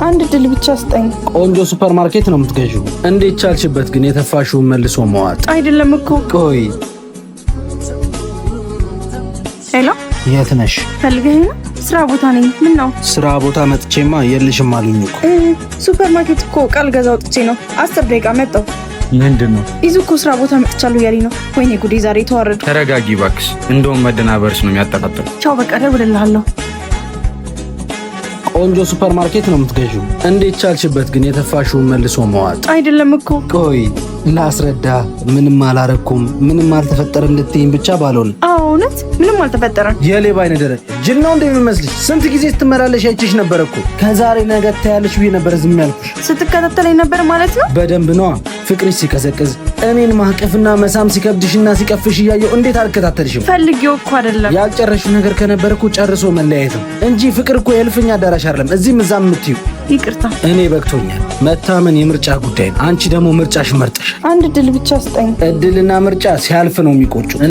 አንድ ድል ብቻ ስጠኝ። ቆንጆ ሱፐርማርኬት ነው የምትገዢው። እንዴት ቻልሽበት ግን የተፋሽውን መልሶ መዋጥ? አይደለም እኮ። ቆይ ሄሎ፣ የት ነሽ? ፈልገኸኝ ነው? ስራ ቦታ ነኝ። ምን ነው? ስራ ቦታ መጥቼማ የልሽም አሉኝ እኮ። ሱፐርማርኬት እኮ ቃል ገዛ ወጥቼ ነው። 10 ደቂቃ መጣሁ። ምንድን ነው? ይዙ እኮ ስራ ቦታ መጥቻለሁ እያለኝ ነው። ወይኔ ጉዴ፣ ዛሬ ተዋረድኩ። ተረጋጊ እባክሽ። እንደውም መደናበርሽ ነው የሚያጠፋጥረው። ቻው፣ በቃ እደውልልሃለሁ። ቆንጆ ሱፐርማርኬት ነው የምትገዢው። እንዴት ቻልሽበት ግን የተፋሽውን መልሶ መዋጥ? አይደለም እኮ። ቆይ ላስረዳ። ምንም አላረኩም፣ ምንም አልተፈጠረ እንድትይኝ ብቻ ባልሆን። አዎ እውነት ምንም አልተፈጠረም። የሌባ አይነ ደረቅ ጅል ነው እንደሚመስልሽ? ስንት ጊዜ ስትመላለሽ አይቼሽ ነበር እኮ። ከዛሬ ነገ ታያለሽ ብዬ ነበር ዝም ያልኩሽ። ስትከታተለኝ ነበር ማለት ነው? በደንብ ነዋ። ፍቅርሽ ሲቀዘቅዝ እኔን ማቀፍና መሳም ሲከብድሽና ሲቀፍሽ እያየው እንዴት አልከታተልሽም? ፈልጌው እኮ አይደለም። ያልጨረሽው ነገር ከነበር እኮ ጨርሶ መለያየት ነው እንጂ ፍቅር እኮ የእልፍኝ አዳራሽ አይደለም። እዚህም እዛም የምትይው። ይቅርታ። እኔ በቅቶኛል። መታመን የምርጫ ጉዳይ ነው። አንቺ ደግሞ ምርጫሽ መርጠሻል። አንድ ድል ብቻ ስጠኝ። እድልና ምርጫ ሲያልፍ ነው የሚቆጩ።